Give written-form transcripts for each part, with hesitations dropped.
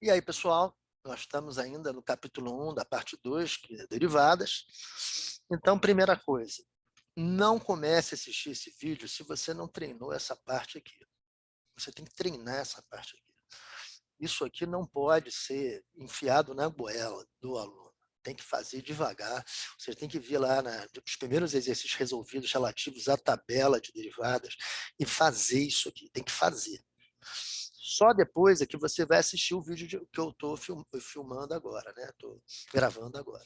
E aí, pessoal, nós estamos ainda no capítulo 1 da parte 2, que é derivadas. Então, primeira coisa, não comece a assistir esse vídeo se você não treinou essa parte aqui. Você tem que treinar essa parte aqui. Isso aqui não pode ser enfiado na goela do aluno. Tem que fazer devagar. Você tem que vir lá nos primeiros exercícios resolvidos relativos à tabela de derivadas e fazer isso aqui. Tem que fazer. Só depois é que você vai assistir o vídeo que eu estou filmando agora, né? Estou gravando agora.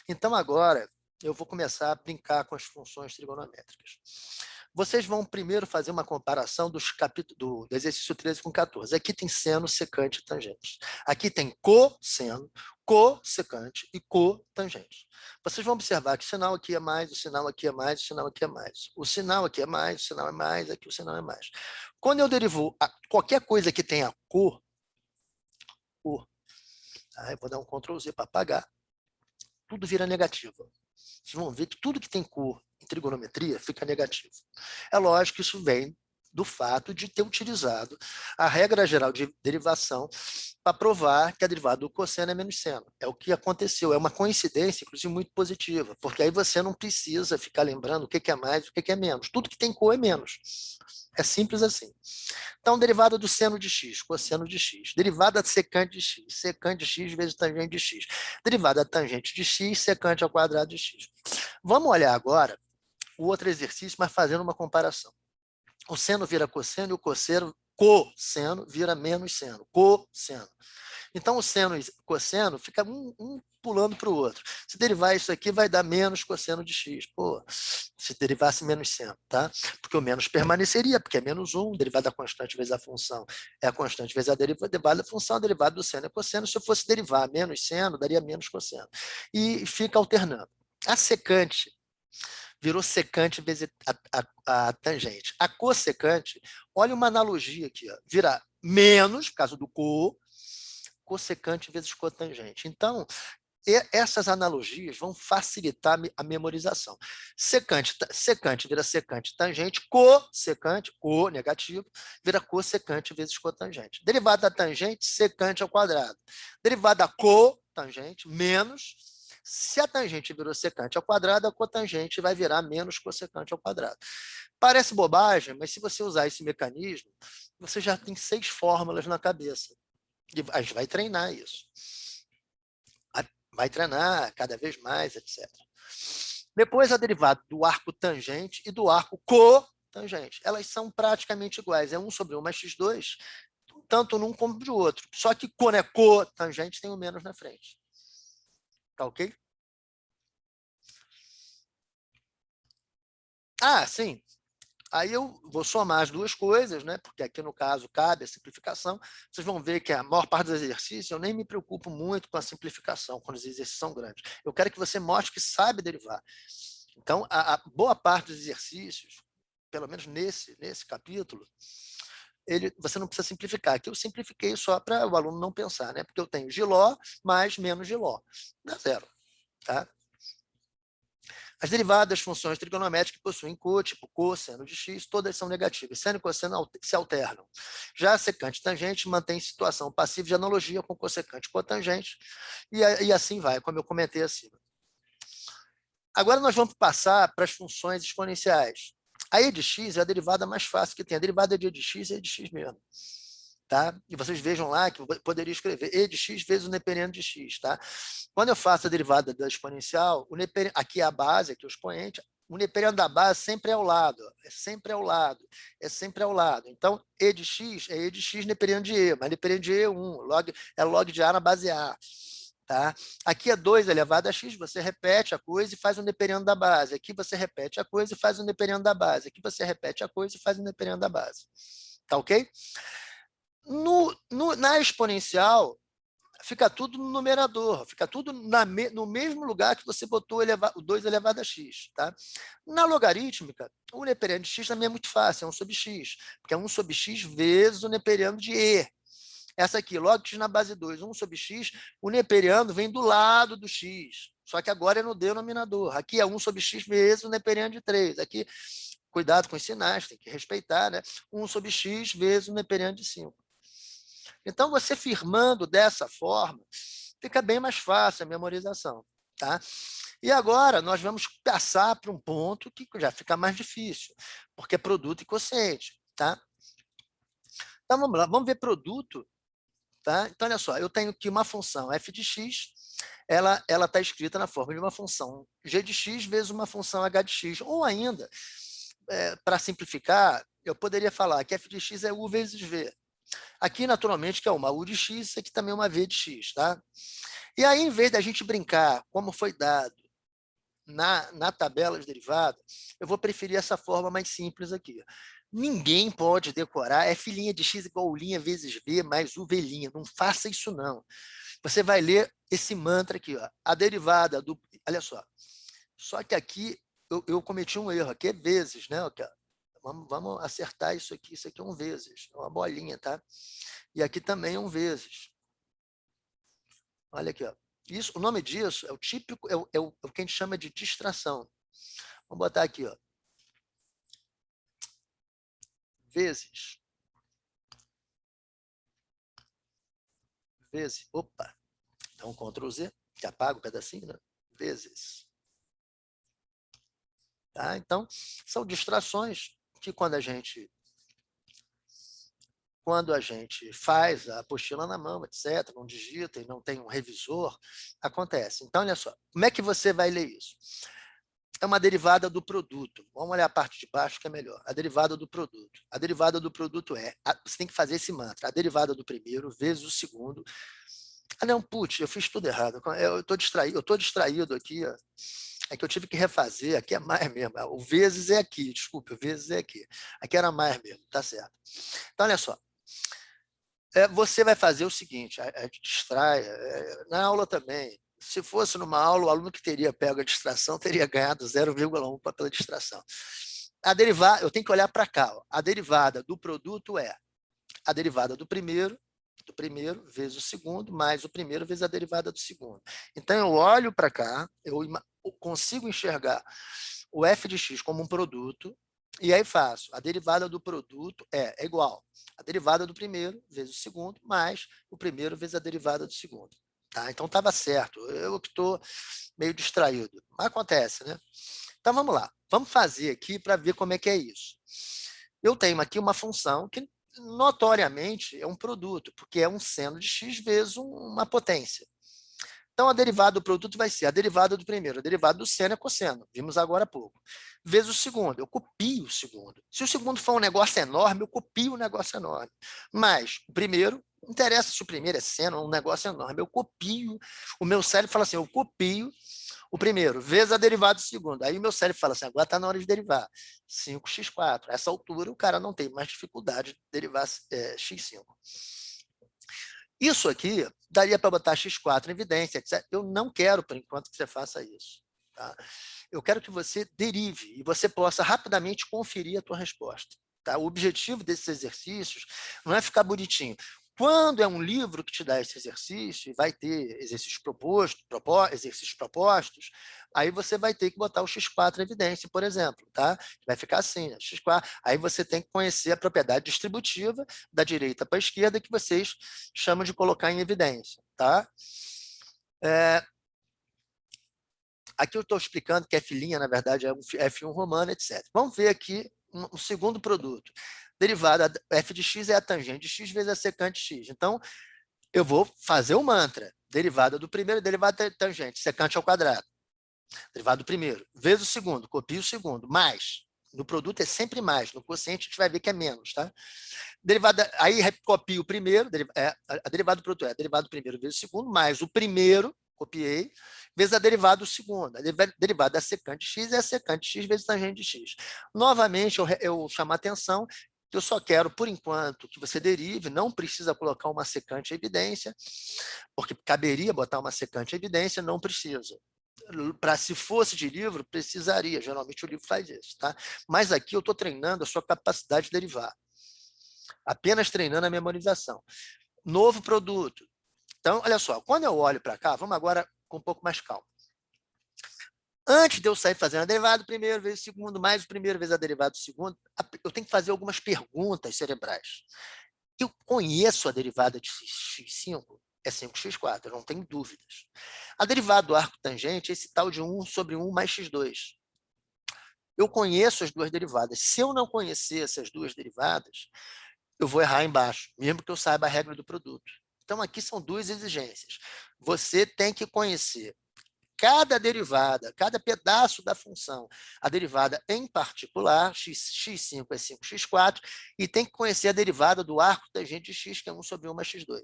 Então, agora, eu vou começar a brincar com as funções trigonométricas. Vocês vão primeiro fazer uma comparação do exercício 13 com 14. Aqui tem seno, secante e tangente. Aqui tem cosseno, cossecante e cotangente. Vocês vão observar que o sinal aqui é mais, o sinal aqui é mais, o sinal aqui é mais. O sinal aqui é mais, o sinal é mais, aqui o sinal é mais. Quando eu derivo qualquer coisa que tenha cor, eu vou dar um Ctrl Z para apagar, tudo vira negativo. Vocês vão ver que tudo que tem cor em trigonometria fica negativo. É lógico que isso vem do fato de ter utilizado a regra geral de derivação para provar que a derivada do cosseno é menos seno. É o que aconteceu, é uma coincidência, inclusive, muito positiva, porque aí você não precisa ficar lembrando o que é mais e o que é menos. Tudo que tem cor é menos. É simples assim. Então, derivada do seno de x, cosseno de x. Derivada secante de x, secante de x vezes tangente de x. Derivada tangente de x, secante ao quadrado de x. Vamos olhar agora o outro exercício, mas fazendo uma comparação. O seno vira cosseno e o cosseno vira menos seno. Cosseno. Então, o seno e cosseno fica um pulando para o outro. Se derivar isso aqui, vai dar menos cosseno de x. Pô, se derivasse menos seno, tá? Porque o menos permaneceria, porque é menos 1, derivada da constante vezes a função. É a constante vezes a derivada da função, a derivada do seno é cosseno. Se eu fosse derivar menos seno, daria menos cosseno. E fica alternando. A secante virou secante vezes a tangente. A cossecante, olha uma analogia aqui, ó, vira menos, por causa do cossecante vezes cotangente. Então, essas analogias vão facilitar a memorização. Secante vira secante tangente, cossecante, co negativo, vira cossecante vezes cotangente. Derivada da tangente, secante ao quadrado. Derivada da cotangente, menos. Se a tangente virou secante ao quadrado, a cotangente vai virar menos cossecante ao quadrado. Parece bobagem, mas se você usar esse mecanismo, você já tem 6 fórmulas na cabeça. E a gente vai treinar isso. Vai treinar cada vez mais, etc. Depois, a derivada do arco tangente e do arco cotangente. Elas são praticamente iguais. É 1 sobre 1 mais x2, tanto num como no outro. Só que quando é cotangente, tem o menos na frente. Tá ok? Sim. Aí eu vou somar as duas coisas, né? Porque aqui no caso cabe a simplificação. Vocês vão ver que a maior parte dos exercícios eu nem me preocupo muito com a simplificação, quando os exercícios são grandes. Eu quero que você mostre que sabe derivar. Então, a boa parte dos exercícios, pelo menos nesse capítulo, você não precisa simplificar. Aqui eu simplifiquei só para o aluno não pensar, né? Porque eu tenho giló mais menos giló. Dá zero, tá? As derivadas das funções trigonométricas que possuem co, tipo cosseno de x, todas são negativas. Seno e cosseno se alternam. Já a secante e tangente mantém situação passiva de analogia com cossecante e cotangente, e assim vai, como eu comentei acima. Agora nós vamos passar para as funções exponenciais. A e de x é a derivada mais fácil que tem. A derivada de e de x é e de x mesmo. Tá? E vocês vejam lá que eu poderia escrever e de x vezes o neperiano de x. Tá? Quando eu faço a derivada da exponencial, aqui é a base, aqui é o expoente, o neperiano da base sempre é ao lado, é sempre ao lado, é sempre ao lado. Então, e de x é e de x neperiano de e, mas neperiano de e é 1, é log de a na base a. Tá? Aqui é 2 elevado a x, você repete a coisa e faz o neperiano da base. Aqui você repete a coisa e faz o neperiano da base. Aqui você repete a coisa e faz o neperiano da base. Tá ok? Na exponencial, fica tudo no numerador, fica tudo no mesmo lugar que você botou o 2 elevado a x. Tá? Na logarítmica, o neperiano de x também é muito fácil, é 1 sobre x, porque é 1 sobre x vezes o neperiano de e. Essa aqui, log x na base 2, 1 sobre x, o neperiano vem do lado do x, só que agora é no denominador. Aqui é 1 sobre x vezes o neperiano de 3. Aqui, cuidado com os sinais, tem que respeitar, né? 1 sobre x vezes o neperiano de 5. Então, você firmando dessa forma, fica bem mais fácil a memorização. Tá? E agora nós vamos passar para um ponto que já fica mais difícil, porque é produto e quociente. Tá? Então, vamos lá, vamos ver produto. Tá? Então, olha só, eu tenho aqui uma função f de x, ela está escrita na forma de uma função g de x vezes uma função h de x, ou ainda, para simplificar, eu poderia falar que f de x é u vezes v. Aqui, naturalmente, que é uma u de x, isso aqui também é uma v de x. Tá? E aí, em vez da gente brincar, como foi dado na tabela de derivada, eu vou preferir essa forma mais simples aqui. Ninguém pode decorar f' de x igual u' vezes v mais u v'. Não faça isso, não. Você vai ler esse mantra aqui, ó. A derivada do... Olha só que aqui eu cometi um erro. Aqui é vezes, né? Aqui, vamos acertar isso aqui. Isso aqui é um vezes. É uma bolinha, tá? E aqui também é um vezes. Olha aqui, ó. Isso, o nome disso é o típico, é o que a gente chama de distração. Vamos botar aqui, ó. Vezes. Vezes. Opa. Então, Ctrl Z, que apaga o pedacinho, né? Vezes. Tá? Então, são distrações que quando a gente faz a apostila na mão, etc., não digita e não tem um revisor, acontece. Então, olha só, como é que você vai ler isso? É uma derivada do produto. Vamos olhar a parte de baixo que é melhor. A derivada do produto. A derivada do produto você tem que fazer esse mantra, a derivada do primeiro vezes o segundo. Ah, não, putz, eu fiz tudo errado. Eu estou distraído aqui. Ó. É que eu tive que refazer, aqui é mais mesmo. O vezes é aqui, desculpa, o vezes é aqui. Aqui era mais mesmo, tá certo. Então, olha só. Você vai fazer o seguinte, distrai, na aula também. Se fosse numa aula, o aluno que teria pego a distração teria ganhado 0,1 pela distração. A derivada, eu tenho que olhar para cá. Ó. A derivada do produto é a derivada do primeiro vezes o segundo, mais o primeiro vezes a derivada do segundo. Então, eu olho para cá, eu consigo enxergar o f de x como um produto, e aí faço. A derivada do produto é igual a derivada do primeiro vezes o segundo, mais o primeiro vezes a derivada do segundo. Tá? Então, estava certo. Eu que estou meio distraído. Mas acontece, né? Então, vamos lá. Vamos fazer aqui para ver como é que é isso. Eu tenho aqui uma função que notoriamente é um produto, porque é um seno de x vezes uma potência. Então, a derivada do produto vai ser a derivada do primeiro, a derivada do seno é cosseno, vimos agora há pouco, vezes o segundo, eu copio o segundo. Se o segundo for um negócio enorme, eu copio um negócio enorme. Mas o primeiro, não interessa se o primeiro é seno ou um negócio enorme, eu copio, o meu cérebro fala assim, eu copio o primeiro, vezes a derivada do segundo. Aí o meu cérebro fala assim, agora está na hora de derivar. 5x4. A essa altura, o cara não tem mais dificuldade de derivar x5. Isso aqui, daria para botar x4 em evidência, etc. Eu não quero, por enquanto, que você faça isso. Tá? Eu quero que você derive e você possa rapidamente conferir a tua resposta. Tá? O objetivo desses exercícios não é ficar bonitinho. Quando é um livro que te dá esse exercício, vai ter exercícios propostos, aí você vai ter que botar o x4 em evidência, por exemplo. Tá? Vai ficar assim, né? x4. Aí você tem que conhecer a propriedade distributiva da direita para a esquerda, que vocês chamam de colocar em evidência. Tá? Aqui eu estou explicando que f', na verdade, é um f1 romano, etc. Vamos ver aqui um segundo produto. Derivada f de x é a tangente de x vezes a secante de x. Então, eu vou fazer o mantra. Derivada do primeiro, derivada da tangente, secante ao quadrado. Derivada do primeiro, vezes o segundo, copio o segundo, mais. No produto é sempre mais, no quociente a gente vai ver que é menos, tá? Derivada, aí copio o primeiro, a derivada do produto é a derivada do primeiro vezes o segundo, mais o primeiro, copiei, vezes a derivada do segundo. A derivada da secante de x é a secante de x vezes tangente de x. Novamente, eu chamo a atenção que eu só quero, por enquanto, que você derive, não precisa colocar uma secante em evidência, porque caberia botar uma secante em evidência, não precisa. Se fosse de livro, precisaria. Geralmente o livro faz isso. Tá? Mas aqui eu estou treinando a sua capacidade de derivar. Apenas treinando a memorização. Novo produto. Então, olha só, quando eu olho para cá, vamos agora com um pouco mais calma. Antes de eu sair fazendo a derivada do primeiro vezes o segundo, mais o primeiro vezes a derivada do segundo, eu tenho que fazer algumas perguntas cerebrais. conheço a derivada de x5, é 5x4, eu não tenho dúvidas. A derivada do arco tangente é esse tal de 1 sobre 1 mais x2. Eu conheço as duas derivadas. Se eu não conhecer essas duas derivadas, eu vou errar embaixo, mesmo que eu saiba a regra do produto. Então, aqui são duas exigências. Você tem que conhecer cada derivada, cada pedaço da função, a derivada em particular, x5 é 5x4, e tem que conhecer a derivada do arco tangente de x, que é 1 sobre 1 mais x2.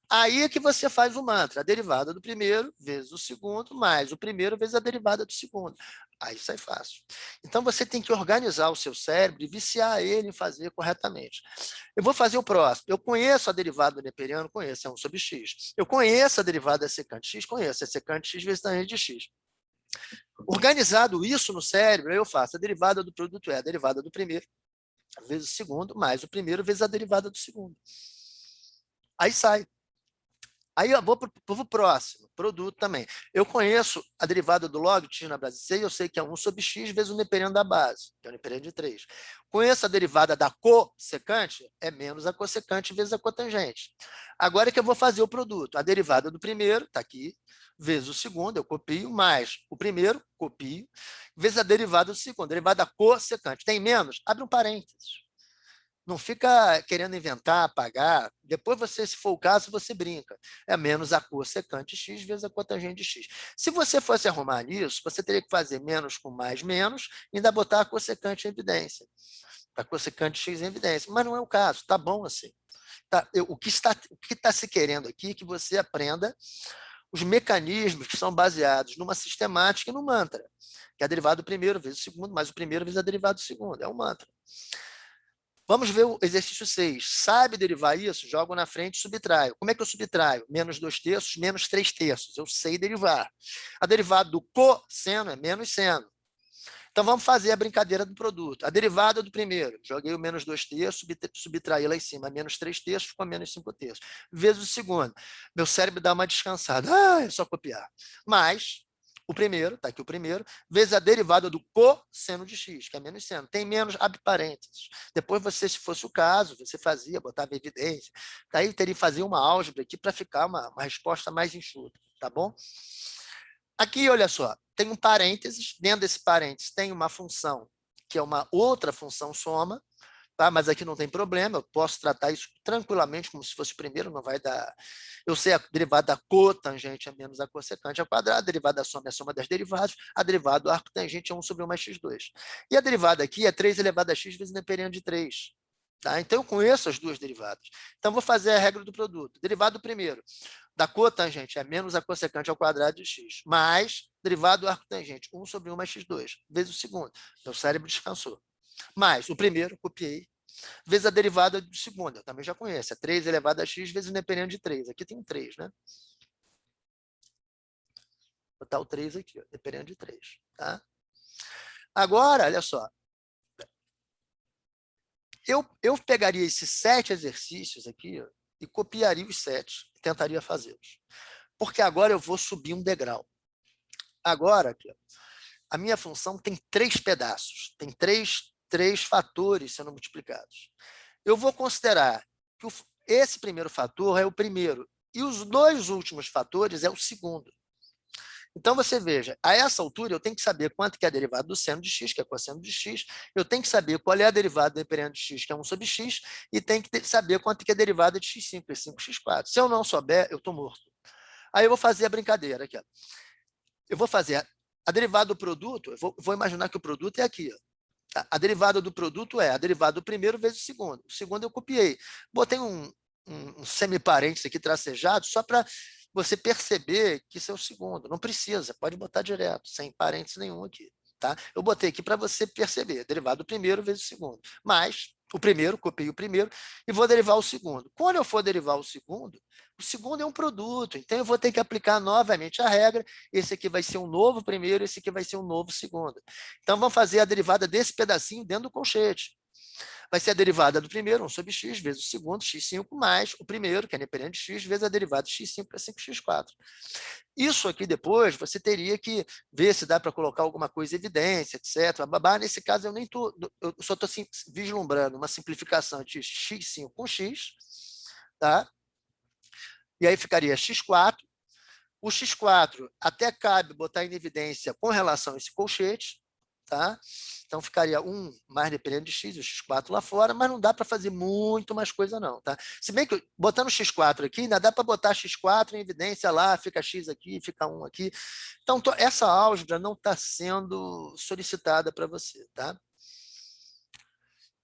Aí é que você faz o mantra, a derivada do primeiro vezes o segundo, mais o primeiro vezes a derivada do segundo. Aí sai fácil. Então, você tem que organizar o seu cérebro e viciar ele em fazer corretamente. Eu vou fazer o próximo. Eu conheço a derivada do neperiano, conheço, é 1 sobre x. Eu conheço a derivada da secante x, conheço, é secante x vezes tangente de x. Organizado isso no cérebro, eu faço a derivada do produto é a derivada do primeiro vezes o segundo, mais o primeiro vezes a derivada do segundo. Aí sai. Aí eu vou para o próximo, produto também. Eu conheço a derivada do log de x na base C, eu sei que é 1 sobre x vezes o neperiano da base, que é o neperiano de 3. Conheço a derivada da cossecante, é menos a cossecante vezes a cotangente. Agora é que eu vou fazer o produto. A derivada do primeiro, está aqui, vezes o segundo, eu copio, mais o primeiro, copio, vezes a derivada do segundo. A derivada da cossecante. Tem menos? Abre um parênteses. Não fica querendo inventar, apagar. Depois, você, se for o caso, você brinca. É menos a cossecante x vezes a cotangente de x. Se você fosse arrumar nisso, você teria que fazer menos com mais menos e ainda botar a cossecante em evidência. A cossecante x em evidência. Mas não é o caso. Está bom assim. Tá, o que está se querendo aqui é que você aprenda os mecanismos que são baseados numa sistemática e no mantra, que é a derivada do primeiro vezes o segundo, mais o primeiro vezes a derivada do segundo. É um mantra. Vamos ver o exercício 6. Sabe derivar isso? Jogo na frente e subtraio. Como é que eu subtraio? Menos 2/3, menos 3/3. Eu sei derivar. A derivada do cosseno é menos seno. Então, vamos fazer a brincadeira do produto. A derivada do primeiro. Joguei o menos 2/3, subtraí lá em cima. Menos 3/3, ficou menos 5/3. Vezes o segundo. Meu cérebro dá uma descansada. É só copiar. Mas o primeiro, está aqui o primeiro, vezes a derivada do cosseno de x, que é menos seno. Tem menos, abre parênteses. Depois, você, se fosse o caso, você fazia, botava evidência. Daí, teria que fazer uma álgebra aqui para ficar uma resposta mais enxuta, tá bom? Aqui, olha só, tem um parênteses. Dentro desse parênteses tem uma função, que é uma outra função soma, tá? Mas aqui não tem problema, eu posso tratar isso tranquilamente como se fosse o primeiro, não vai dar... Eu sei a derivada da cotangente é menos a cossecante ao quadrado, a derivada da soma é a soma das derivadas, a derivada do arco tangente é 1 sobre 1 mais x2. E a derivada aqui é 3 elevado a x vezes neperiano de 3. Tá? Então, eu conheço as duas derivadas. Então, vou fazer a regra do produto. Derivada do primeiro, da cotangente, é menos a cossecante ao quadrado de x, mais derivada do arco tangente, 1 sobre 1 mais x2, vezes o segundo. Meu cérebro descansou. Mais o primeiro, copiei, vezes a derivada do segundo. Eu também já conheço. É 3 elevado a x vezes o neperiano de 3. Aqui tem um 3, né? Vou botar o 3 aqui, ó, neperiano de 3. Tá? Agora, olha só. Eu pegaria esses 7 exercícios aqui, ó, e copiaria os 7 e tentaria fazê-los. Porque agora eu vou subir um degrau. Agora, aqui, ó, a minha função tem 3 pedaços. Tem três fatores sendo multiplicados. Eu vou considerar que esse primeiro fator é o primeiro e os 2 últimos fatores é o segundo. Então, você veja, a essa altura eu tenho que saber quanto que é a derivada do seno de x, que é cosseno de x, eu tenho que saber qual é a derivada do neperiano de x, que é 1 sobre x, e tenho que saber quanto que é a derivada de x5, que é 5x4. Se eu não souber, eu estou morto. Aí eu vou fazer a brincadeira aqui. Ó. Eu vou fazer a derivada do produto, eu vou imaginar que o produto é aqui. Ó. A derivada do produto é a derivada do primeiro vezes o segundo. O segundo eu copiei. Botei um semiparênteses aqui tracejado, só para você perceber que isso é o segundo. Não precisa, pode botar direto, sem parênteses nenhum aqui. Tá? Eu botei aqui para você perceber, derivado do primeiro vezes o segundo. Mas o primeiro, copiei o primeiro, e vou derivar o segundo. Quando eu for derivar o segundo é um produto, então eu vou ter que aplicar novamente a regra, esse aqui vai ser um novo primeiro, esse aqui vai ser um novo segundo. Então, vamos fazer a derivada desse pedacinho dentro do colchete. Vai ser a derivada do primeiro, 1 sobre x, vezes o segundo, x5, mais o primeiro, que é independente de x, vezes a derivada de x5 para 5x4. Isso aqui depois você teria que ver se dá para colocar alguma coisa em evidência, etc. Babá, nesse caso, eu só estou vislumbrando uma simplificação de x5 com x, tá? E aí ficaria x4. O x4 até cabe botar em evidência com relação a esse colchete, tá? Então, ficaria 1 mais dependendo de x, o x4 lá fora, mas não dá para fazer muito mais coisa, não. Tá? Se bem que, botando x4 aqui, ainda dá para botar x4 em evidência lá, fica x aqui, fica 1 aqui. Então, essa álgebra não está sendo solicitada para você. Tá?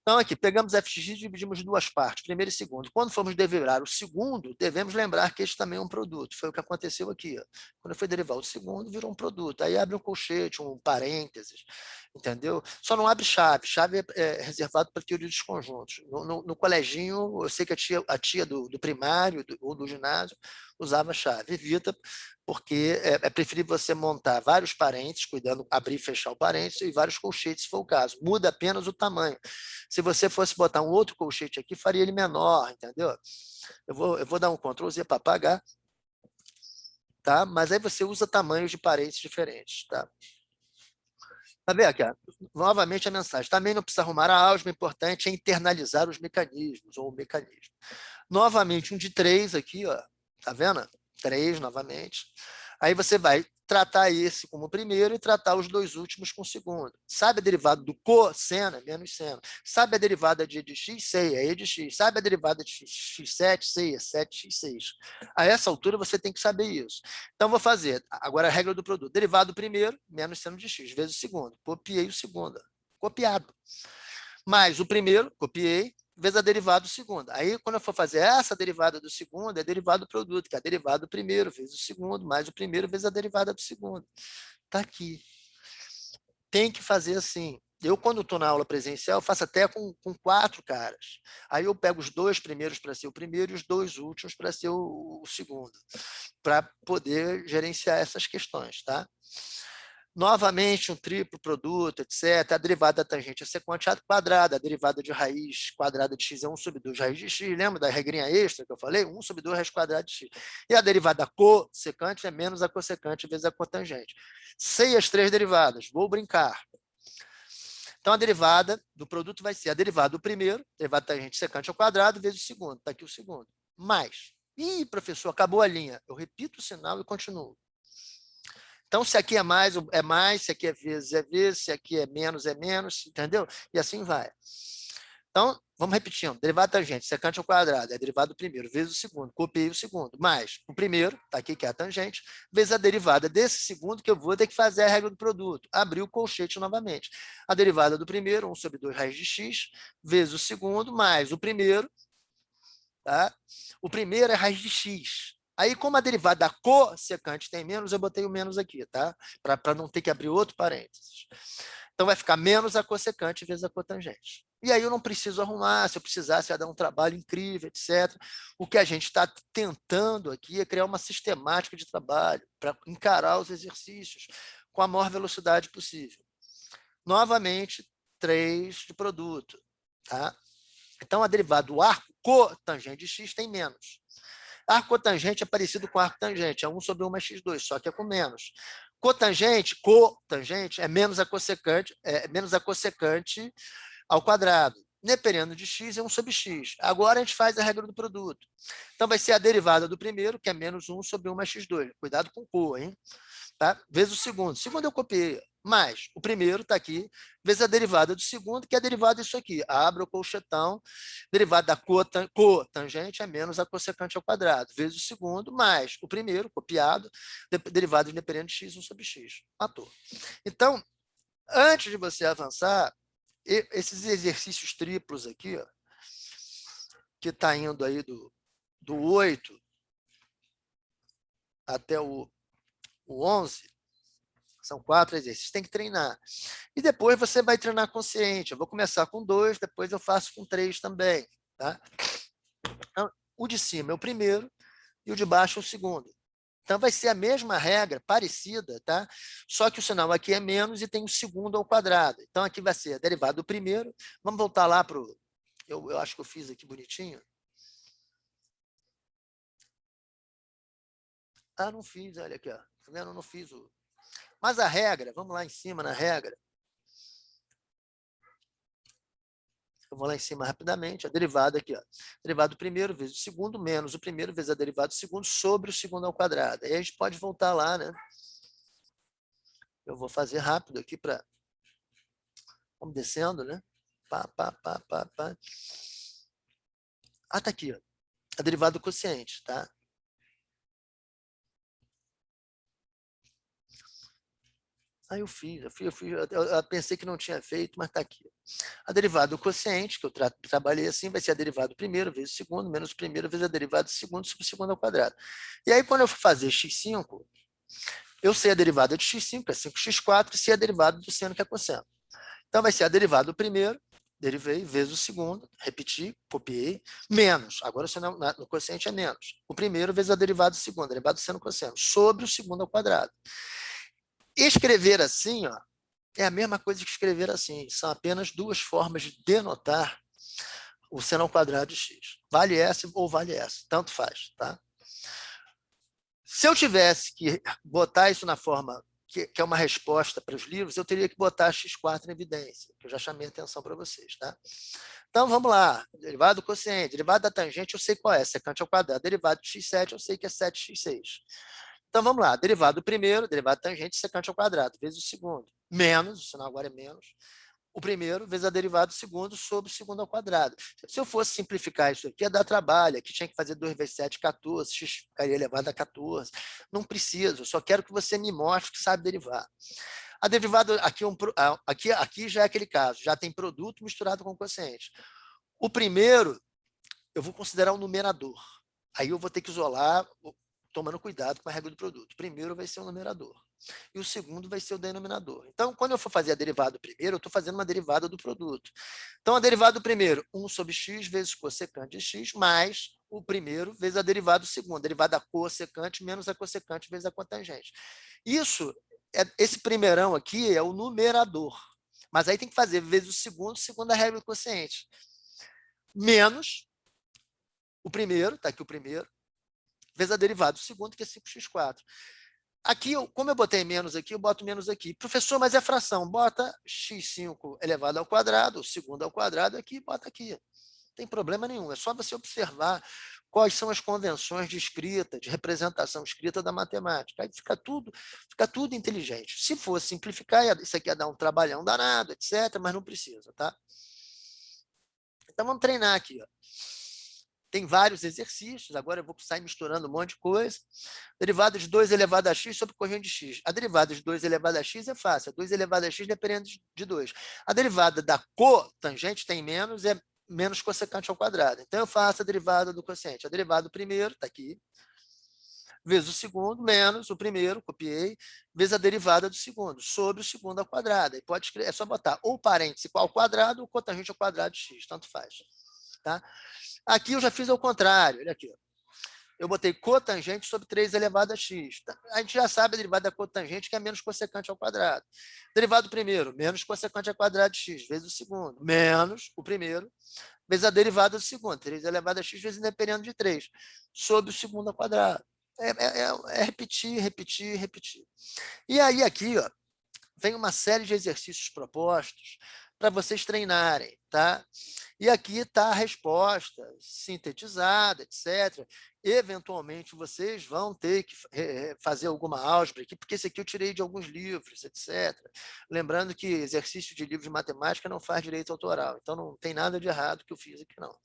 Então, aqui, pegamos f de x e dividimos em duas partes, primeiro e segundo. Quando formos derivar o segundo, devemos lembrar que este também é um produto. Foi o que aconteceu aqui. Ó. Quando eu fui derivar o segundo, virou um produto. Aí abre um colchete, um parênteses, entendeu? Só não abre chave. Chave é reservado para teoria dos conjuntos. No coleginho, eu sei que a tia do primário ou do ginásio usava chave. Evita, porque é preferível você montar vários parênteses, cuidando, abrir e fechar o parênteses, e vários colchetes, se for o caso. Muda apenas o tamanho. Se você fosse botar um outro colchete aqui, faria ele menor, entendeu? Eu vou dar um Ctrl Z para apagar, tá? Mas aí você usa tamanhos de parênteses diferentes, tá? Tá vendo aqui? Ó? Novamente a mensagem. Também não precisa arrumar a álgebra, o importante é internalizar os mecanismos, ou o mecanismo. Novamente, um de 3 aqui, ó. Tá vendo? 3 novamente. Aí você vai tratar esse como primeiro e tratar os dois últimos com o segundo. Sabe a derivada do cosseno? É menos seno. Sabe a derivada de x? Sei, é e de x. Sabe a derivada de x7? Sei, é 7x6. A essa altura você tem que saber isso. Então, vou fazer, agora a regra do produto. Derivado do primeiro, menos seno de x, vezes o segundo. Copiei o segundo. Copiado. Mais o primeiro, copiei, vezes a derivada do segundo. Aí, quando eu for fazer essa derivada do segundo, é a derivada do produto, que é a derivada do primeiro, vezes o segundo, mais o primeiro, vezes a derivada do segundo. Está aqui. Tem que fazer assim. Eu, quando estou na aula presencial, faço até com 4 caras. Aí eu pego os 2 primeiros para ser o primeiro e os 2 últimos para ser o segundo, para poder gerenciar essas questões, tá? Novamente, um triplo produto, etc. A derivada da tangente é sequante quadrada, a derivada de raiz quadrada de x é 1 sobre 2 raiz de x. Lembra da regrinha extra que eu falei? 1 sobre 2 raiz quadrada de x. E a derivada cossecante é menos a cossecante vezes a cotangente. Sei as 3 derivadas, vou brincar. Então, a derivada do produto vai ser a derivada do primeiro, derivada da tangente secante ao quadrado, vezes o segundo. Está aqui o segundo. Mais. Ih, professor, acabou a linha. Eu repito o sinal e continuo. Então, se aqui é mais, se aqui é vezes, se aqui é menos, entendeu? E assim vai. Então, vamos repetindo. Derivada da tangente, secante ao quadrado, é a derivada do primeiro, vezes o segundo. Copiei o segundo, mais o primeiro, está aqui que é a tangente, vezes a derivada desse segundo, que eu vou ter que fazer a regra do produto. Abrir o colchete novamente. A derivada do primeiro, 1 sobre 2 raiz de x, vezes o segundo, mais o primeiro. Tá? O primeiro é raiz de x. Aí, como a derivada da cossecante tem menos, eu botei o menos aqui, tá? Para não ter que abrir outro parênteses. Então, vai ficar menos a cossecante vezes a cotangente. E aí eu não preciso arrumar, se eu precisasse, ia dar um trabalho incrível, etc. O que a gente está tentando aqui é criar uma sistemática de trabalho para encarar os exercícios com a maior velocidade possível. Novamente, 3 de produto. Tá? Então, a derivada do arco cotangente de x tem menos. Arco cotangente é parecido com arco tangente, é 1 sobre 1 mais x2, só que é com menos. Cotangente é menos a cossecante ao quadrado. Dependendo de x, é 1 sobre x. Agora a gente faz a regra do produto. Então vai ser a derivada do primeiro, que é menos 1 sobre 1 mais x2. Cuidado com o hein? Tá? Vezes o segundo. O segundo eu copiei. Mais o primeiro está aqui, vezes a derivada do segundo, que é a derivada disso aqui. Abre o colchetão, derivada da cotangente é menos a cossecante ao quadrado, vezes o segundo, mais o primeiro, copiado, derivada independente de x, 1 sobre x. Matou. Então, antes de você avançar, esses exercícios triplos aqui, ó, que está indo aí do 8 até o 11, são 4 exercícios, tem que treinar. E depois você vai treinar consciente. Eu vou começar com 2, depois eu faço com 3 também. Tá? Então, o de cima é o primeiro e o de baixo é o segundo. Então, vai ser a mesma regra, parecida, tá? Só que o sinal aqui é menos e tem o segundo ao quadrado. Então, aqui vai ser a derivada do primeiro. Vamos voltar lá para o... Eu acho que eu fiz aqui bonitinho. Ah, não fiz, olha aqui, ó. Tá vendo? Eu não fiz o... Mas a regra, vamos lá em cima na regra. Eu vou lá em cima rapidamente, a derivada aqui, ó. Derivada do primeiro vezes o segundo, menos o primeiro vezes a derivada do segundo, sobre o segundo ao quadrado. Aí a gente pode voltar lá, né? Eu vou fazer rápido aqui para... Vamos descendo, né? Pá, pá, pá, pá, pá. Ah, tá aqui, ó. A derivada do quociente, tá? Aí eu pensei que não tinha feito, mas tá aqui. A derivada do quociente, que eu trabalhei assim, vai ser a derivada do primeiro vezes o segundo, menos o primeiro vezes a derivada do segundo sobre o segundo ao quadrado. E aí, quando eu for fazer x5, eu sei a derivada de x5, que é 5x4, e sei a derivada do seno, que é cosseno. Então, vai ser a derivada do primeiro, derivei, vezes o segundo, repeti, copiei, menos, agora no quociente é menos, o primeiro vezes a derivada do segundo, a derivada do seno cosseno, sobre o segundo ao quadrado. Escrever assim, ó, é a mesma coisa que escrever assim, são apenas duas formas de denotar o seno ao quadrado de x. Vale S ou vale S, tanto faz, tá? Se eu tivesse que botar isso na forma que é uma resposta para os livros, eu teria que botar x4 em evidência, que eu já chamei a atenção para vocês, tá? Então, vamos lá. Derivada do quociente, derivada da tangente, eu sei qual é, secante ao quadrado. Derivada de x7, eu sei que é 7x6. Então, vamos lá. Derivada do primeiro, derivada da tangente, secante ao quadrado, vezes o segundo. Menos, o sinal agora é menos, o primeiro vezes a derivada do segundo sobre o segundo ao quadrado. Se eu fosse simplificar isso aqui, ia dar trabalho. Aqui tinha que fazer 2 vezes 7, 14, x ficaria elevado a 14. Não preciso, eu só quero que você me mostre que sabe derivar. A derivada, aqui já é aquele caso, já tem produto misturado com quociente. O primeiro, eu vou considerar o numerador. Aí eu vou ter que isolar, tomando cuidado com a regra do produto. O primeiro vai ser o numerador e o segundo vai ser o denominador. Então, quando eu for fazer a derivada do primeiro, eu estou fazendo uma derivada do produto. Então, a derivada do primeiro, 1 sobre x vezes cossecante de x, mais o primeiro vezes a derivada do segundo, a derivada da cossecante menos a cossecante vezes a cotangente. Esse primeirão aqui é o numerador. Mas aí tem que fazer vezes o segundo, segundo a regra do quociente. Menos o primeiro, está aqui o primeiro, vezes a derivada do segundo, que é 5x4. Aqui, como eu botei menos aqui, eu boto menos aqui. Professor, mas é fração. Bota x5 elevado ao quadrado, o segundo ao quadrado aqui, bota aqui. Não tem problema nenhum. É só você observar quais são as convenções de escrita, de representação escrita da matemática. Aí fica tudo inteligente. Se for simplificar, isso aqui ia dar um trabalhão danado, etc., mas não precisa, tá? Então, vamos treinar aqui, ó. Tem vários exercícios, agora eu vou sair misturando um monte de coisa. Derivada de 2 elevado a x sobre corrente de x. A derivada de 2 elevado a x é fácil, 2 elevado a x dependendo de 2. A derivada da cotangente tem menos, é menos cossecante ao quadrado. Então, eu faço a derivada do quociente. A derivada do primeiro, está aqui, vezes o segundo, menos o primeiro, copiei, vezes a derivada do segundo, sobre o segundo ao quadrado. Aí pode escrever, é só botar ou parêntese igual ao quadrado ou cotangente ao quadrado de x, tanto faz. Tá? Aqui eu já fiz ao contrário, olha aqui. Eu botei cotangente sobre 3 elevado a x. A gente já sabe a derivada da cotangente, que é menos cossecante ao quadrado. Derivado do primeiro, menos cossecante ao quadrado de x, vezes o segundo, menos o primeiro, vezes a derivada do segundo, 3 elevado a x vezes independente de 3, sobre o segundo ao quadrado. É repetir, repetir, repetir. E aí aqui, ó, vem uma série de exercícios propostos para vocês treinarem, tá? E aqui está a resposta sintetizada, etc. Eventualmente, vocês vão ter que fazer alguma álgebra aqui, porque esse aqui eu tirei de alguns livros, etc. Lembrando que exercício de livro de matemática não faz direito autoral, então não tem nada de errado que eu fiz aqui, não.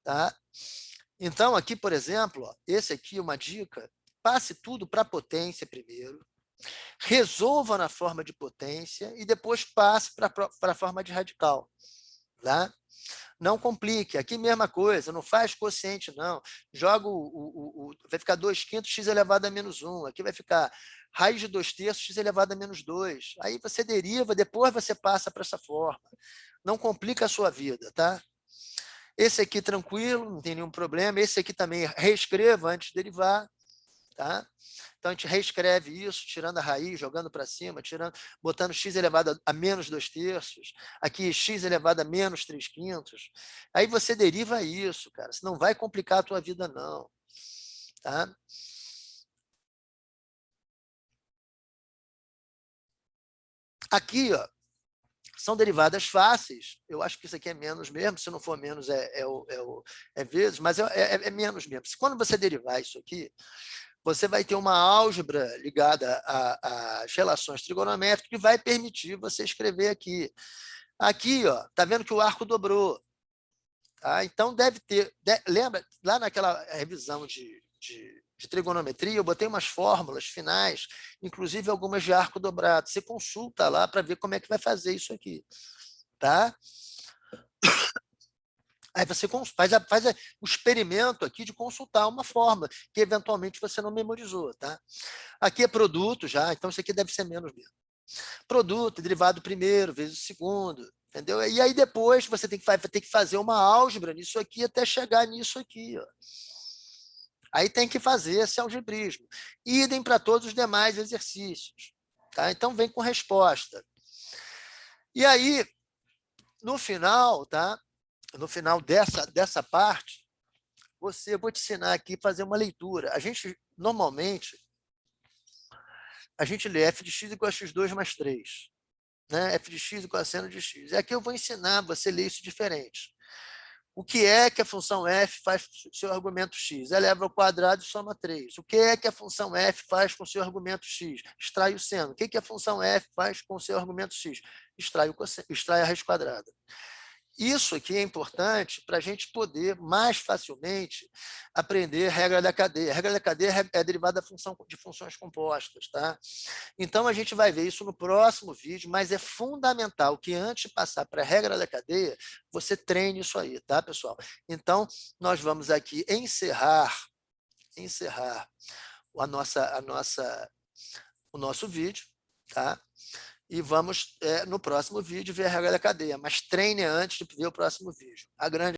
Tá? Então, aqui, por exemplo, ó, esse aqui é uma dica, passe tudo para a potência primeiro, resolva na forma de potência e depois passe para a forma de radical. Tá? Não complique. Aqui mesma coisa, não faz quociente, não. Joga vai ficar 2/5 x elevado a menos 1. Aqui vai ficar raiz de 2/3 x elevado a menos 2. Aí você deriva, depois você passa para essa forma. Não complica a sua vida, tá? Esse aqui tranquilo, não tem nenhum problema. Esse aqui também reescreva antes de derivar. tá? Então, a gente reescreve isso, tirando a raiz, jogando para cima, botando x elevado a menos 2/3, aqui x elevado a menos 3/5. Aí você deriva isso, cara. Isso não vai complicar a tua vida, não. Tá? Aqui, ó, são derivadas fáceis. Eu acho que isso aqui é menos mesmo. Se não for menos, é vezes, mas é menos mesmo. Quando você derivar isso aqui, você vai ter uma álgebra ligada às relações trigonométricas que vai permitir você escrever aqui. Aqui, ó, tá vendo que o arco dobrou. Tá? Então, deve ter... lembra, lá naquela revisão de trigonometria, eu botei umas fórmulas finais, inclusive algumas de arco dobrado. Você consulta lá para ver como é que vai fazer isso aqui. Tá? Aí você faz o experimento aqui de consultar uma fórmula que eventualmente você não memorizou. Tá? Aqui é produto já, então isso aqui deve ser menos mesmo. Produto, derivado primeiro, vezes o segundo, entendeu? E aí depois você tem que fazer uma álgebra nisso aqui até chegar nisso aqui. Ó. Aí tem que fazer esse algebrismo. Idem para todos os demais exercícios. Tá? Então vem com resposta. E aí, no final, tá? No final dessa parte, eu vou te ensinar aqui a fazer uma leitura. Normalmente, a gente lê f de x igual a x2 mais 3. Né? F de x igual a seno de x. E aqui eu vou ensinar você a ler isso diferente. O que é que a função f faz com o seu argumento x? Eleva ao quadrado e soma 3. O que é que a função f faz com o seu argumento x? Extrai o seno. O que é que a função f faz com o seu argumento x? Extrai a raiz quadrada. Isso aqui é importante para a gente poder mais facilmente aprender a regra da cadeia. A regra da cadeia é derivada de funções compostas. Tá? Então, a gente vai ver isso no próximo vídeo, mas é fundamental que antes de passar para a regra da cadeia, você treine isso aí, tá, pessoal? Então, nós vamos aqui encerrar o nosso vídeo, tá? E vamos, no próximo vídeo, ver a regra da cadeia. Mas treine antes de ver o próximo vídeo. A grande